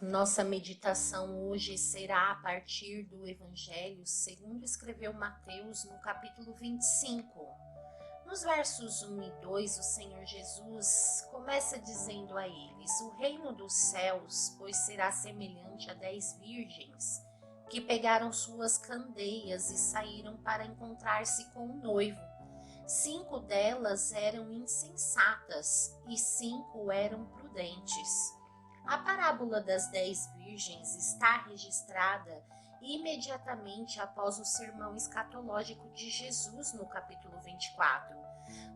Nossa meditação hoje será a partir do Evangelho segundo escreveu Mateus, no capítulo 25. Nos versos 1 e 2, o Senhor Jesus começa dizendo a eles: o reino dos céus, pois será semelhante a 10 virgens, que pegaram suas candeias e saíram para encontrar-se com o noivo. 5 delas eram insensatas e 5 eram prudentes. A parábola das 10 virgens está registrada imediatamente após o sermão escatológico de Jesus no capítulo 24,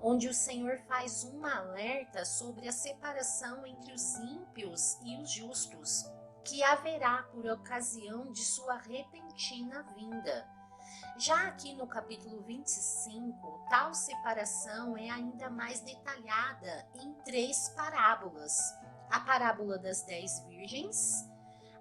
onde o Senhor faz um alerta sobre a separação entre os ímpios e os justos, que haverá por ocasião de sua repentina vinda. Já aqui no capítulo 25, tal separação é ainda mais detalhada em 3 parábolas: a parábola das 10 virgens,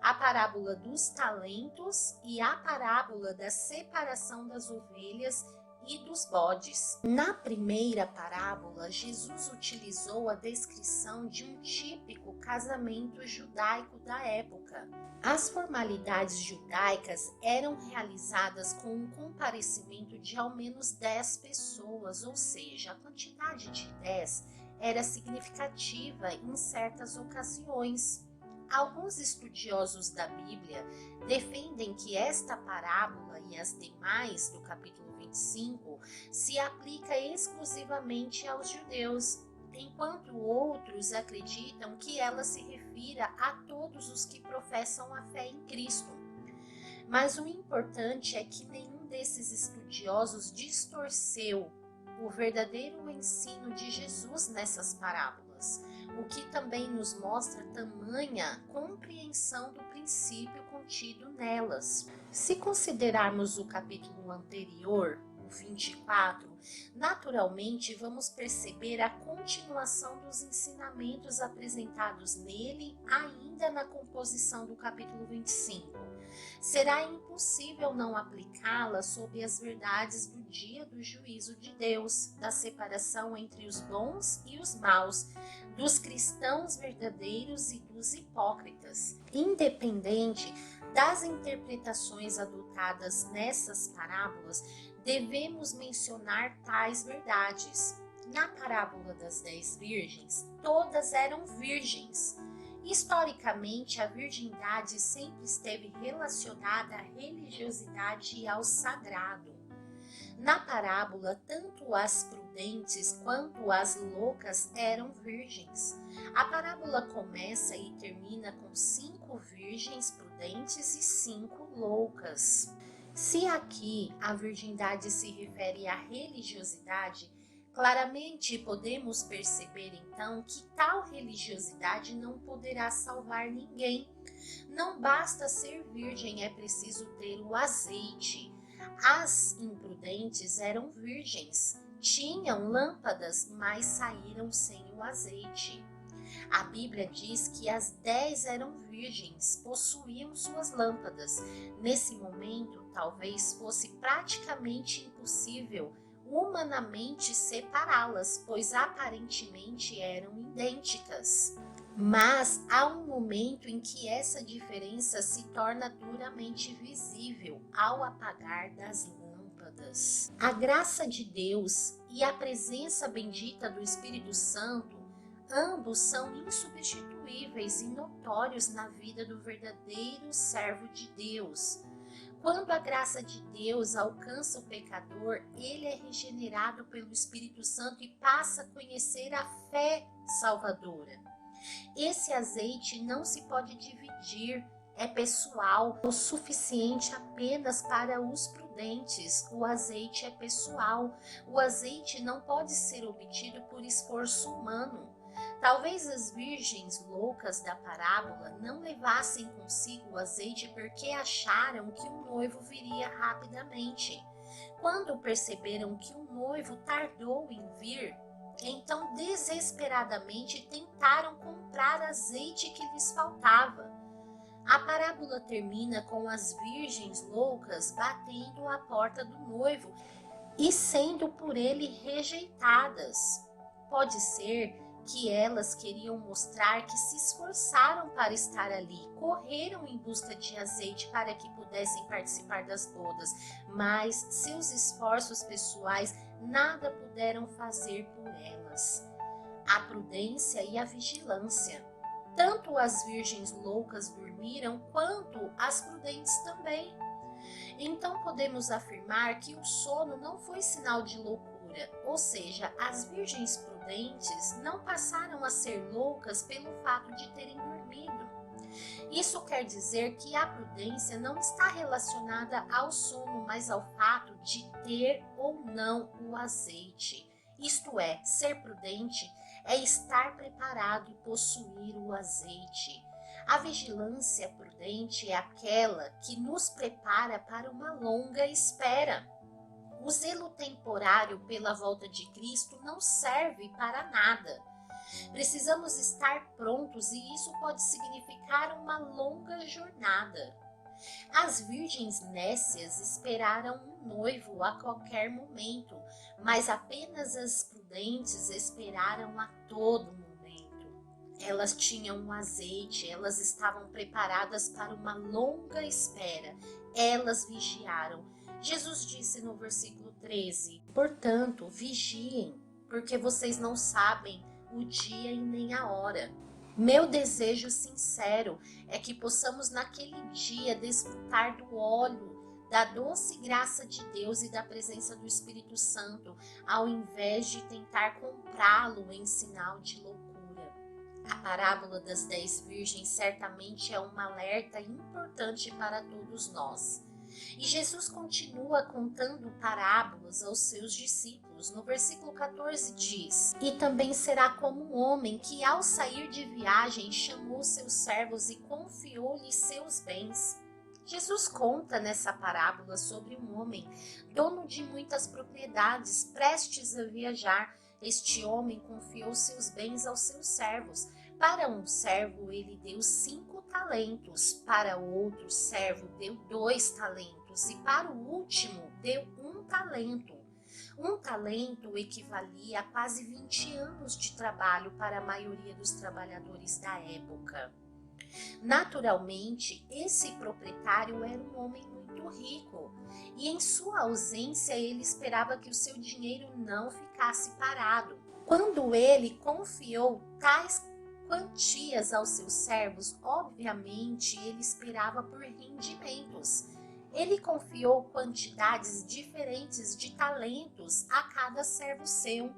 a parábola dos talentos e a parábola da separação das ovelhas e dos bodes. Na primeira parábola, Jesus utilizou a descrição de um típico casamento judaico da época. As formalidades judaicas eram realizadas com um comparecimento de ao menos 10 pessoas, ou seja, a quantidade de 10 era significativa em certas ocasiões. Alguns estudiosos da Bíblia defendem que esta parábola e as demais do capítulo 25 se aplica exclusivamente aos judeus, enquanto outros acreditam que ela se refira a todos os que professam a fé em Cristo. Mas o importante é que nenhum desses estudiosos distorceu o verdadeiro ensino de Jesus nessas parábolas, o que também nos mostra tamanha compreensão do princípio contido nelas. Se considerarmos o capítulo anterior, o 24, naturalmente vamos perceber a continuação dos ensinamentos apresentados nele ainda na composição do capítulo 25. Será impossível não aplicá-la sobre as verdades do dia do juízo de Deus, da separação entre os bons e os maus, dos cristãos verdadeiros e dos hipócritas. Independente das interpretações adotadas nessas parábolas, devemos mencionar tais verdades. Na parábola das 10 virgens, todas eram virgens. Historicamente, a virgindade sempre esteve relacionada à religiosidade e ao sagrado. Na parábola, tanto as prudentes quanto as loucas eram virgens. A parábola começa e termina com 5 virgens prudentes e 5 loucas. Se aqui a virgindade se refere à religiosidade, claramente podemos perceber então que tal religiosidade não poderá salvar ninguém. Não basta ser virgem, é preciso ter o azeite. As imprudentes eram virgens, tinham lâmpadas, mas saíram sem o azeite. A Bíblia diz que as 10 eram virgens, possuíam suas lâmpadas. Nesse momento, talvez fosse praticamente impossível humanamente separá-las, pois aparentemente eram idênticas. Mas há um momento em que essa diferença se torna duramente visível ao apagar das lâmpadas. A graça de Deus e a presença bendita do Espírito Santo, ambos são insubstituíveis e notórios na vida do verdadeiro servo de Deus. Quando a graça de Deus alcança o pecador, ele é regenerado pelo Espírito Santo e passa a conhecer a fé salvadora. Esse azeite não se pode dividir, é pessoal, o suficiente apenas para os prudentes. O azeite é pessoal, o azeite não pode ser obtido por esforço humano. Talvez as virgens loucas da parábola não levassem consigo o azeite porque acharam que o noivo viria rapidamente. Quando perceberam que o noivo tardou em vir, então desesperadamente tentaram comprar azeite que lhes faltava. A parábola termina com as virgens loucas batendo à porta do noivo e sendo por ele rejeitadas. Pode ser que elas queriam mostrar que se esforçaram para estar ali, correram em busca de azeite para que pudessem participar das bodas, mas seus esforços pessoais nada puderam fazer por elas. A prudência e a vigilância. Tanto as virgens loucas dormiram, quanto as prudentes também. Então podemos afirmar que o sono não foi sinal de loucura, ou seja, as virgens prudentes não passaram a ser loucas pelo fato de terem dormido. Isso quer dizer que a prudência não está relacionada ao sono, mas ao fato de ter ou não o azeite. Isto é, ser prudente é estar preparado e possuir o azeite. A vigilância prudente é aquela que nos prepara para uma longa espera. O zelo temporário pela volta de Cristo não serve para nada. Precisamos estar prontos e isso pode significar uma longa jornada. As virgens nécias esperaram um noivo a qualquer momento, mas apenas as prudentes esperaram a todo momento. Elas tinham um azeite, elas estavam preparadas para uma longa espera, elas vigiaram. Jesus disse no versículo 13: portanto, vigiem, porque vocês não sabem o dia e nem a hora. Meu desejo sincero é que possamos naquele dia desfrutar do óleo, da doce graça de Deus e da presença do Espírito Santo, ao invés de tentar comprá-lo em sinal de loucura. A parábola das 10 virgens certamente é um alerta importante para todos nós. E Jesus continua contando parábolas aos seus discípulos. No versículo 14 diz: e também será como um homem que ao sair de viagem chamou seus servos e confiou-lhes seus bens. Jesus conta nessa parábola sobre um homem, dono de muitas propriedades, prestes a viajar. Este homem confiou seus bens aos seus servos. Para um servo ele deu 5 talentos, para outro servo deu 2 talentos e para o último deu 1 talento. 1 talento equivalia a quase 20 anos de trabalho para a maioria dos trabalhadores da época. Naturalmente, esse proprietário era um homem muito rico e em sua ausência ele esperava que o seu dinheiro não ficasse parado. Quando ele confiou tais quantias aos seus servos, obviamente ele esperava por rendimentos. Ele confiou quantidades diferentes de talentos a cada servo seu.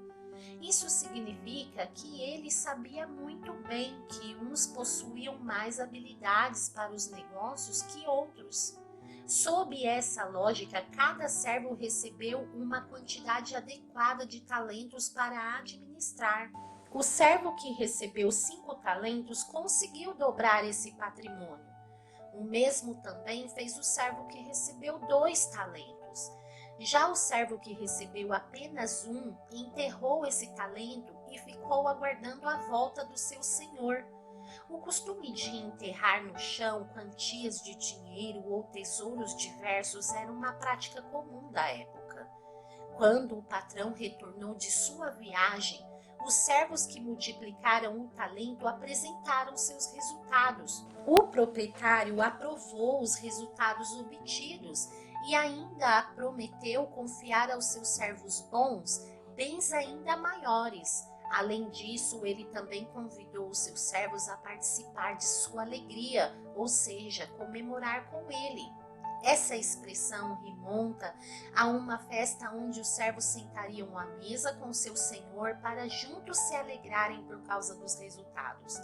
Isso significa que ele sabia muito bem que uns possuíam mais habilidades para os negócios que outros. Sob essa lógica, cada servo recebeu uma quantidade adequada de talentos para administrar. O servo que recebeu 5 talentos conseguiu dobrar esse patrimônio. O mesmo também fez o servo que recebeu 2 talentos. Já o servo que recebeu apenas 1 enterrou esse talento e ficou aguardando a volta do seu senhor. O costume de enterrar no chão quantias de dinheiro ou tesouros diversos era uma prática comum da época. Quando o patrão retornou de sua viagem, os servos que multiplicaram o talento apresentaram seus resultados. O proprietário aprovou os resultados obtidos e ainda prometeu confiar aos seus servos bons bens ainda maiores. Além disso, ele também convidou os seus servos a participar de sua alegria, ou seja, comemorar com ele. Essa expressão remonta a uma festa onde os servos sentariam à mesa com seu senhor para juntos se alegrarem por causa dos resultados.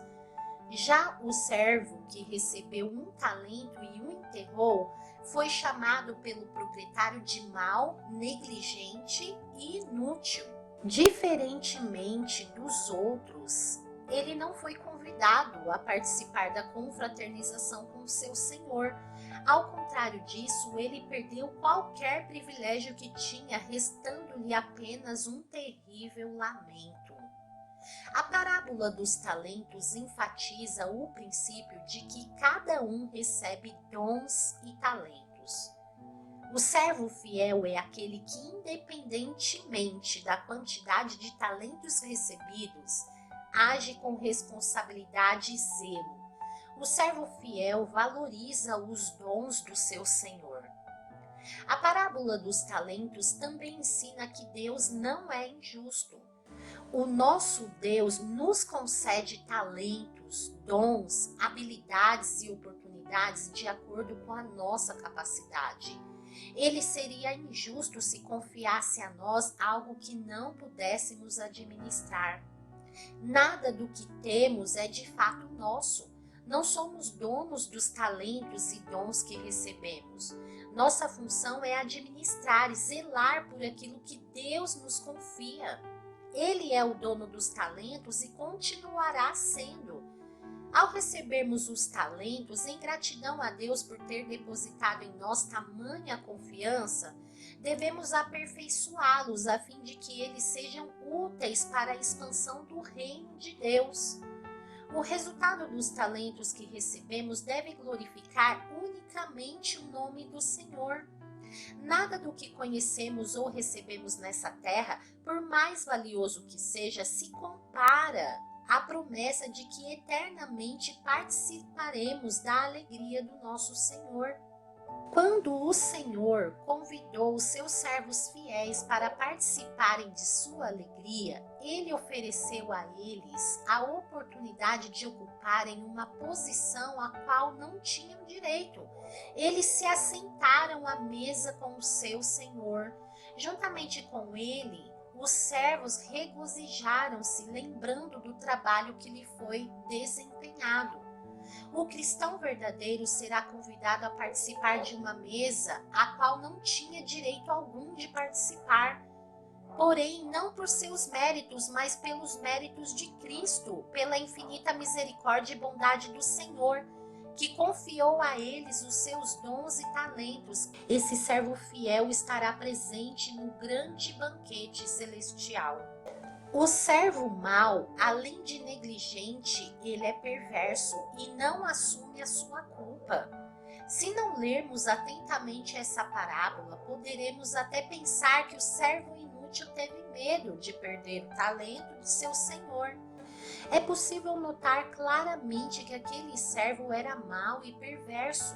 Já o servo que recebeu 1 talento e o enterrou foi chamado pelo proprietário de mau, negligente e inútil. Diferentemente dos outros, ele não foi convidado a participar da confraternização com seu senhor. Ao contrário disso, ele perdeu qualquer privilégio que tinha, restando-lhe apenas um terrível lamento. A parábola dos talentos enfatiza o princípio de que cada um recebe dons e talentos. O servo fiel é aquele que, independentemente da quantidade de talentos recebidos, age com responsabilidade e zelo. O servo fiel valoriza os dons do seu Senhor. A parábola dos talentos também ensina que Deus não é injusto. O nosso Deus nos concede talentos, dons, habilidades e oportunidades de acordo com a nossa capacidade. Ele seria injusto se confiasse a nós algo que não pudéssemos administrar. Nada do que temos é de fato nosso. Não somos donos dos talentos e dons que recebemos. Nossa função é administrar e zelar por aquilo que Deus nos confia. Ele é o dono dos talentos e continuará sendo. Ao recebermos os talentos, em gratidão a Deus por ter depositado em nós tamanha confiança, devemos aperfeiçoá-los a fim de que eles sejam úteis para a expansão do reino de Deus. O resultado dos talentos que recebemos deve glorificar unicamente o nome do Senhor. Nada do que conhecemos ou recebemos nessa terra, por mais valioso que seja, se compara à promessa de que eternamente participaremos da alegria do nosso Senhor. Quando o Senhor convidou os seus servos fiéis para participarem de sua alegria, ele ofereceu a eles a oportunidade de ocuparem uma posição a qual não tinham direito. Eles se assentaram à mesa com o seu Senhor. Juntamente com ele, os servos regozijaram-se, lembrando do trabalho que lhe foi desempenhado. O cristão verdadeiro será convidado a participar de uma mesa a qual não tinha direito algum de participar. Porém, não por seus méritos, mas pelos méritos de Cristo, pela infinita misericórdia e bondade do Senhor, que confiou a eles os seus dons e talentos. Esse servo fiel estará presente no grande banquete celestial. O servo mau, além de negligente, ele é perverso e não assume a sua culpa. Se não lermos atentamente essa parábola, poderemos até pensar que o servo inútil teve medo de perder o talento de seu senhor. É possível notar claramente que aquele servo era mau e perverso.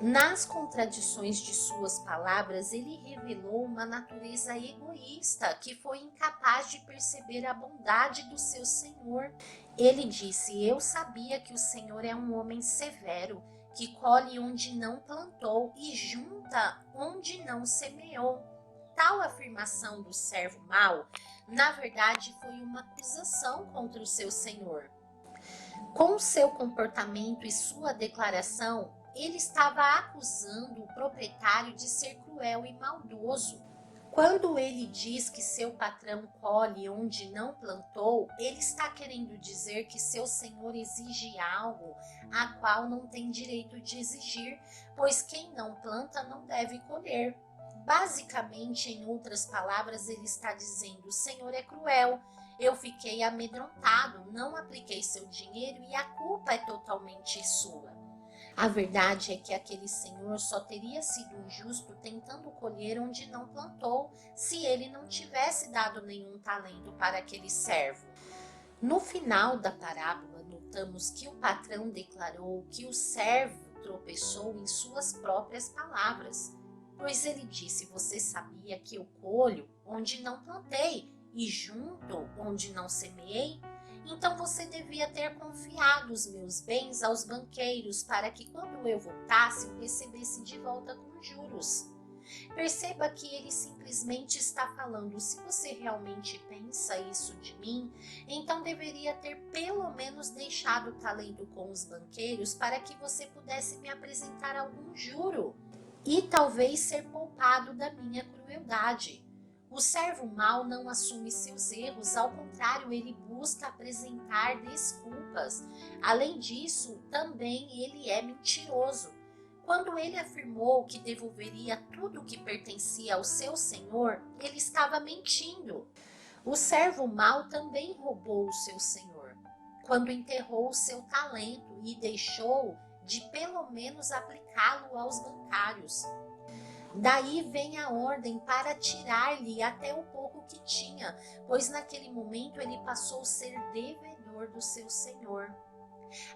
Nas contradições de suas palavras, ele revelou uma natureza egoísta que foi incapaz de perceber a bondade do seu Senhor. Ele disse: "Eu sabia que o Senhor é um homem severo, que colhe onde não plantou e junta onde não semeou." Tal afirmação do servo mau, na verdade, foi uma acusação contra o seu Senhor. Com seu comportamento e sua declaração, ele estava acusando o proprietário de ser cruel e maldoso. Quando ele diz que seu patrão colhe onde não plantou, ele está querendo dizer que seu senhor exige algo a qual não tem direito de exigir, pois quem não planta não deve colher. Basicamente, em outras palavras, ele está dizendo: o Senhor é cruel, eu fiquei amedrontado, não apliquei seu dinheiro e a culpa é totalmente sua. A verdade é que aquele senhor só teria sido injusto tentando colher onde não plantou, se ele não tivesse dado nenhum talento para aquele servo. No final da parábola, notamos que o patrão declarou que o servo tropeçou em suas próprias palavras, pois ele disse: "Você sabia que eu colho onde não plantei e junto onde não semeei? Então você devia ter confiado os meus bens aos banqueiros, para que quando eu voltasse, eu recebesse de volta com juros." Perceba que ele simplesmente está falando: se você realmente pensa isso de mim, então deveria ter pelo menos deixado o talento com os banqueiros para que você pudesse me apresentar algum juro e talvez ser poupado da minha crueldade. O servo mau não assume seus erros, ao contrário, ele busca apresentar desculpas. Além disso, também ele é mentiroso. Quando ele afirmou que devolveria tudo o que pertencia ao seu senhor, ele estava mentindo. O servo mau também roubou o seu senhor, quando enterrou o seu talento e deixou de pelo menos aplicá-lo aos bancários. Daí vem a ordem para tirar-lhe até o pouco que tinha, pois naquele momento ele passou a ser devedor do seu senhor.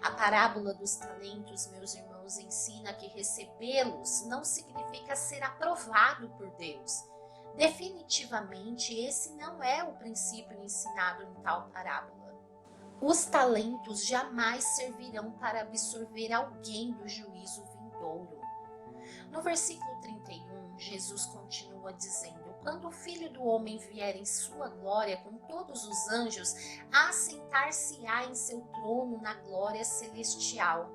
A parábola dos talentos, meus irmãos, ensina que recebê-los não significa ser aprovado por Deus. Definitivamente, esse não é o princípio ensinado em tal parábola. Os talentos jamais servirão para absorver alguém do juízo vindouro. No versículo 31, Jesus continua dizendo: quando o Filho do Homem vier em sua glória com todos os anjos, assentar-se-á em seu trono na glória celestial.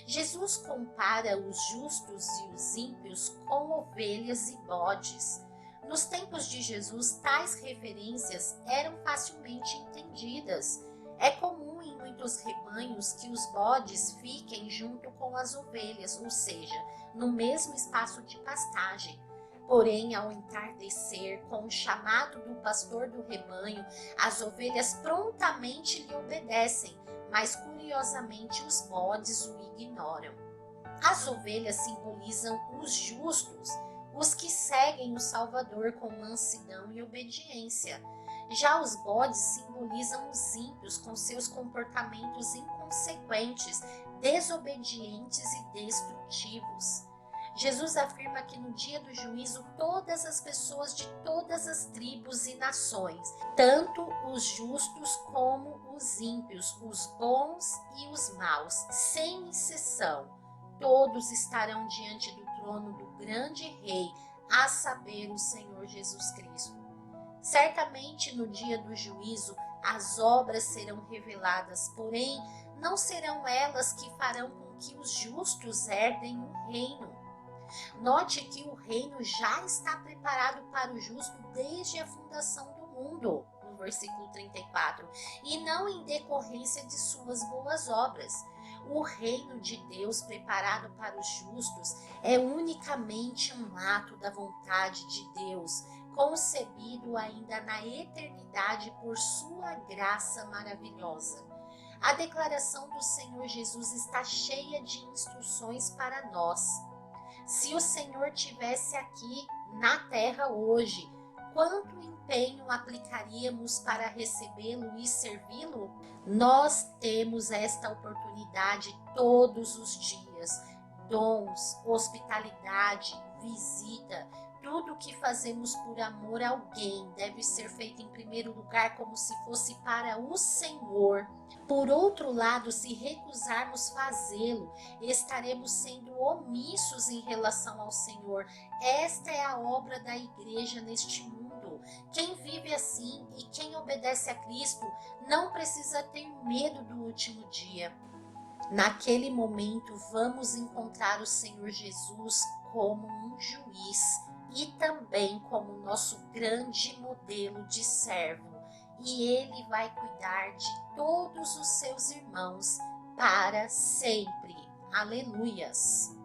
Jesus compara os justos e os ímpios com ovelhas e bodes. Nos tempos de Jesus, tais referências eram facilmente entendidas. É comum em muitos rebanhos que os bodes fiquem junto com as ovelhas, ou seja, no mesmo espaço de pastagem. Porém, ao entardecer, com o chamado do pastor do rebanho, as ovelhas prontamente lhe obedecem, mas curiosamente os bodes o ignoram. As ovelhas simbolizam os justos, os que seguem o Salvador com mansidão e obediência. Já os bodes simbolizam os ímpios com seus comportamentos inconsequentes, desobedientes e destrutivos. Jesus afirma que no dia do juízo todas as pessoas de todas as tribos e nações, tanto os justos como os ímpios, os bons e os maus, sem exceção, todos estarão diante do trono do grande Rei, a saber, o Senhor Jesus Cristo. Certamente no dia do juízo as obras serão reveladas, porém não serão elas que farão com que os justos herdem o reino. Note que o reino já está preparado para o justo desde a fundação do mundo, no versículo 34, e não em decorrência de suas boas obras. O reino de Deus preparado para os justos é unicamente um ato da vontade de Deus, concebido ainda na eternidade por sua graça maravilhosa. A declaração do Senhor Jesus está cheia de instruções para nós. Se o Senhor tivesse aqui na terra hoje, quanto empenho aplicaríamos para recebê-lo e servi-lo? Nós temos esta oportunidade todos os dias. Dons, hospitalidade, visita, tudo o que fazemos por amor a alguém deve ser feito em primeiro lugar como se fosse para o Senhor. Por outro lado, se recusarmos fazê-lo, estaremos sendo omissos em relação ao Senhor. Esta é a obra da igreja neste mundo. Quem vive assim e quem obedece a Cristo não precisa ter medo do último dia. Naquele momento, vamos encontrar o Senhor Jesus como um juiz e também como nosso grande modelo de servo. E ele vai cuidar de todos os seus irmãos para sempre. Aleluias!